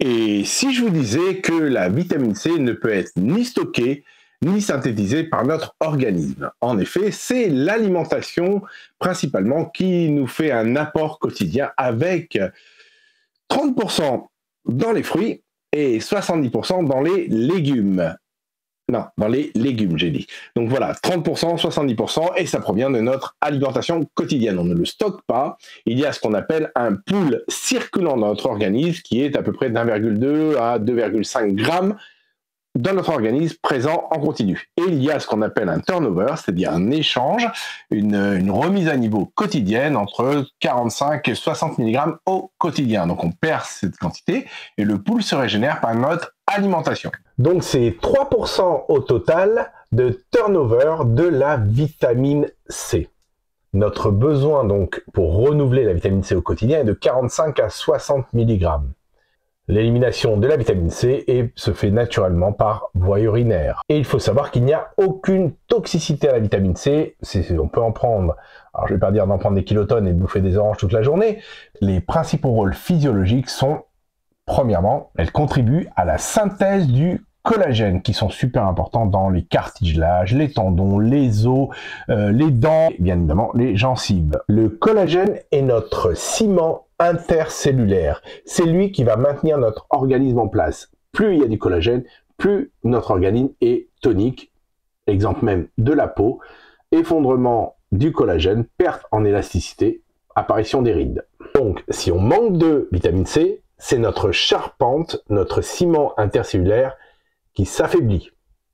Et si je vous disais que la vitamine C ne peut être ni stockée, ni synthétisée par notre organisme? En effet, c'est l'alimentation principalement qui nous fait un apport quotidien avec 30% dans les fruits et 70% dans les légumes. Non, dans les légumes, j'ai dit. Donc voilà, 30%, 70%, et ça provient de notre alimentation quotidienne. On ne le stocke pas. Il y a ce qu'on appelle un pool circulant dans notre organisme qui est à peu près d'1,2 à 2,5 grammes dans notre organisme présent en continu. Et il y a ce qu'on appelle un turnover, c'est-à-dire un échange, une remise à niveau quotidienne entre 45 et 60 mg au quotidien. Donc on perd cette quantité et le pool se régénère par notre alimentation. Donc c'est 3% au total de turnover de la vitamine C. Notre besoin donc pour renouveler la vitamine C au quotidien est de 45 à 60 mg. L'élimination de la vitamine C se fait naturellement par voie urinaire. Et il faut savoir qu'il n'y a aucune toxicité à la vitamine C. On peut en prendre, alors je ne vais pas dire d'en prendre des kilotonnes et de bouffer des oranges toute la journée. Les principaux rôles physiologiques sont, premièrement, elle contribue à la synthèse du collagène, qui sont super importants dans les cartilages, les tendons, les os, les dents, et bien évidemment les gencives. Le collagène est notre ciment intercellulaire. C'est lui qui va maintenir notre organisme en place. Plus il y a du collagène, plus notre organisme est tonique. Exemple même de la peau, effondrement du collagène, perte en élasticité, apparition des rides. Donc si on manque de vitamine C, c'est notre charpente, notre ciment intercellulaire qui s'affaiblit,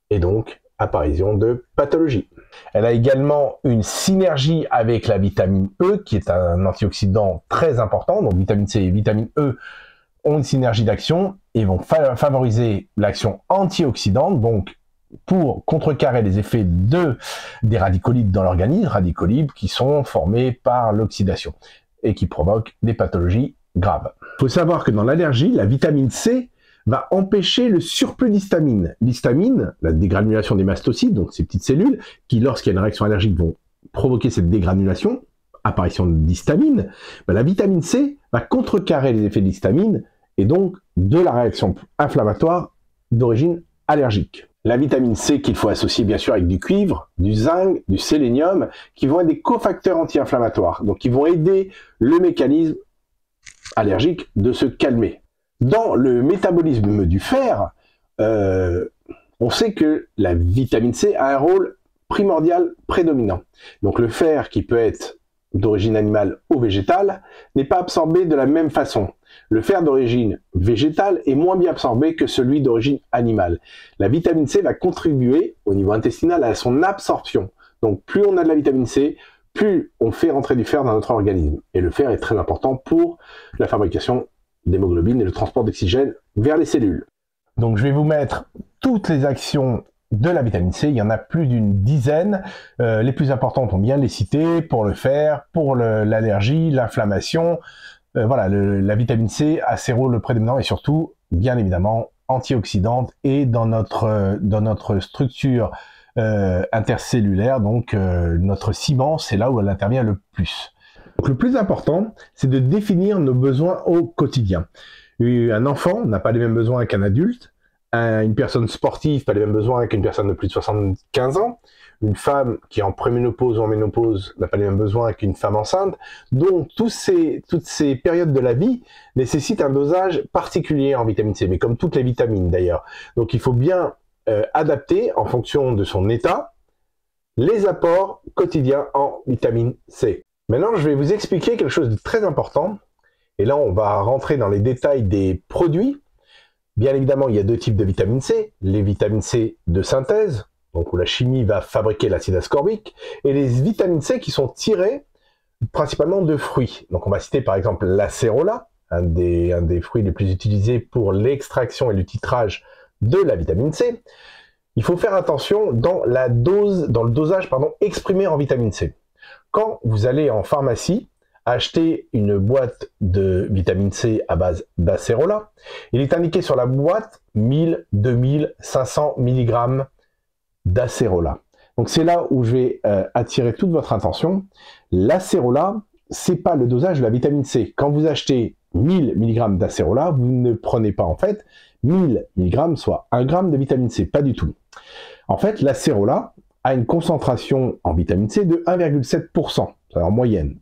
et donc apparition de pathologie. Elle a également une synergie avec la vitamine E, qui est un antioxydant très important. Donc vitamine C et vitamine E ont une synergie d'action et vont favoriser l'action antioxydante, donc pour contrecarrer les effets des radicaux libres dans l'organisme, radicaux libres qui sont formés par l'oxydation et qui provoquent des pathologies graves. Il faut savoir que dans l'allergie, la vitamine C va empêcher le surplus d'histamine. L'histamine, la dégranulation des mastocytes, donc ces petites cellules, qui lorsqu'il y a une réaction allergique vont provoquer cette dégranulation, apparition d'histamine, la vitamine C va contrecarrer les effets de l'histamine et donc de la réaction inflammatoire d'origine allergique. La vitamine C qu'il faut associer bien sûr avec du cuivre, du zinc, du sélénium, qui vont être des cofacteurs anti-inflammatoires, donc qui vont aider le mécanisme allergique de se calmer. Dans le métabolisme du fer, on sait que la vitamine C a un rôle primordial prédominant. Donc le fer, qui peut être d'origine animale ou végétale, n'est pas absorbé de la même façon. Le fer d'origine végétale est moins bien absorbé que celui d'origine animale. La vitamine C va contribuer au niveau intestinal à son absorption. Donc plus on a de la vitamine C, plus on fait rentrer du fer dans notre organisme. Et le fer est très important pour la fabrication d'hémoglobine et le transport d'oxygène vers les cellules. Donc je vais vous mettre toutes les actions de la vitamine C, il y en a plus d'une dizaine. Les plus importantes, on vient de les citer, pour le fer, pour l'allergie, l'inflammation. Voilà, la vitamine C a ses rôles prédominants et surtout, bien évidemment, antioxydante et dans notre structure intercellulaire, donc notre ciment, c'est là où elle intervient le plus. Donc le plus important, c'est de définir nos besoins au quotidien. Un enfant n'a pas les mêmes besoins qu'un adulte, une personne sportive pas les mêmes besoins qu'une personne de plus de 75 ans, une femme qui est en préménopause ou en ménopause n'a pas les mêmes besoins qu'une femme enceinte. Donc toutes ces périodes de la vie nécessitent un dosage particulier en vitamine C, mais comme toutes les vitamines d'ailleurs. Donc il faut bien adapter en fonction de son état les apports quotidiens en vitamine C. Maintenant, je vais vous expliquer quelque chose de très important. Et là, on va rentrer dans les détails des produits. Bien évidemment, il y a deux types de vitamine C. Les vitamines C de synthèse, donc où la chimie va fabriquer l'acide ascorbique, et les vitamines C qui sont tirées principalement de fruits. Donc on va citer par exemple l'acérola, un des fruits les plus utilisés pour l'extraction et le titrage de la vitamine C. Il faut faire attention dans le dosage exprimé en vitamine C. Quand vous allez en pharmacie acheter une boîte de vitamine C à base d'acérola, il est indiqué sur la boîte 1000, 2000, 500 mg d'acérola. Donc c'est là où je vais attirer toute votre attention. L'acérola, c'est pas le dosage de la vitamine C. Quand vous achetez 1000 mg d'acérola, vous ne prenez pas en fait 1000 mg, soit 1 g de vitamine C, pas du tout. En fait, l'acérola a une concentration en vitamine C de 1,7%, en moyenne.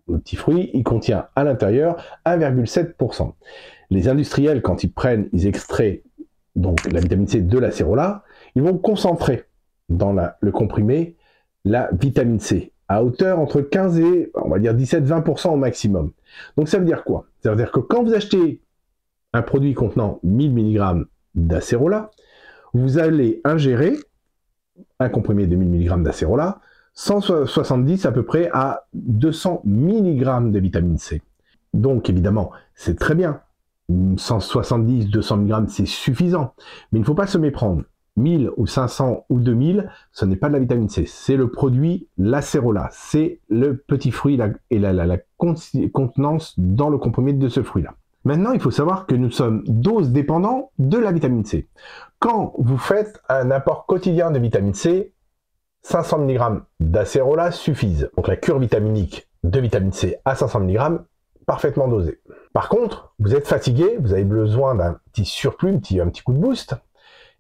Le petit fruit, il contient à l'intérieur 1,7%. Les industriels, quand ils extraient donc la vitamine C de l'acérola, ils vont concentrer dans le comprimé la vitamine C à hauteur entre 15 et, on va dire, 17-20% au maximum. Donc ça veut dire quoi? Ça veut dire que quand vous achetez un produit contenant 1000 mg d'acérola, vous allez ingérer un comprimé de 1000 mg d'acérola, 170 à peu près à 200 mg de vitamine C. Donc évidemment, c'est très bien. 170, 200 mg, c'est suffisant. Mais il ne faut pas se méprendre. 1000 ou 500 ou 2000, ce n'est pas de la vitamine C. C'est le produit, l'acérola. C'est le petit fruit et la contenance dans le comprimé de ce fruit-là. Maintenant, il faut savoir que nous sommes dose dépendants de la vitamine C. Quand vous faites un apport quotidien de vitamine C, 500 mg d'acérola suffisent. Donc la cure vitaminique de vitamine C à 500 mg, parfaitement dosée. Par contre, vous êtes fatigué, vous avez besoin d'un petit surplus, un petit coup de boost,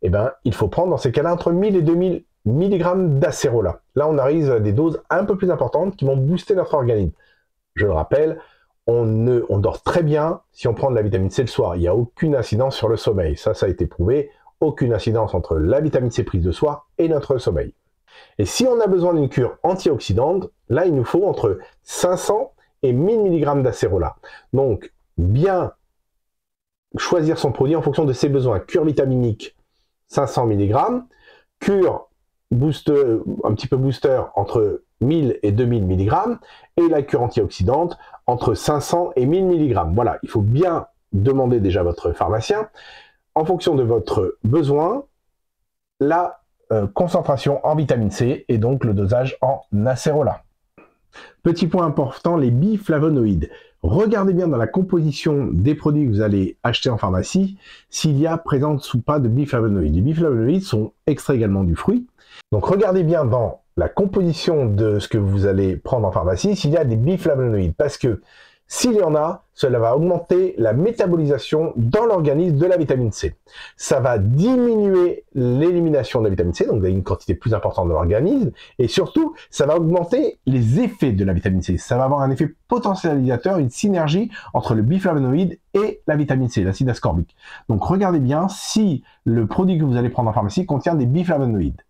eh ben, il faut prendre dans ces cas-là entre 1000 et 2000 mg d'acérola. Là, on arrive à des doses un peu plus importantes qui vont booster notre organisme. Je le rappelle, on dort très bien si on prend de la vitamine C le soir. Il n'y a aucune incidence sur le sommeil. Ça a été prouvé. Aucune incidence entre la vitamine C prise de soir et notre sommeil. Et si on a besoin d'une cure antioxydante, là, il nous faut entre 500 et 1000 mg d'acérola. Donc, bien choisir son produit en fonction de ses besoins. Cure vitaminique, 500 mg. Cure booster, un petit peu booster entre 1000 et 2000 mg. Et la cure antioxydante entre 500 et 1000 mg. Voilà, il faut bien demander déjà à votre pharmacien, en fonction de votre besoin, la concentration en vitamine C et donc le dosage en acérola. Petit point important, les biflavonoïdes. Regardez bien dans la composition des produits que vous allez acheter en pharmacie s'il y a présence ou pas de biflavonoïdes. Les biflavonoïdes sont extraits également du fruit. Donc regardez bien dans la composition de ce que vous allez prendre en pharmacie s'il y a des biflavonoïdes. Parce que s'il y en a, cela va augmenter la métabolisation dans l'organisme de la vitamine C. Ça va diminuer l'élimination de la vitamine C, donc vous avez une quantité plus importante dans l'organisme, et surtout, ça va augmenter les effets de la vitamine C. Ça va avoir un effet potentialisateur, une synergie entre le biflavonoïde et la vitamine C, l'acide ascorbique. Donc regardez bien si le produit que vous allez prendre en pharmacie contient des biflavonoïdes.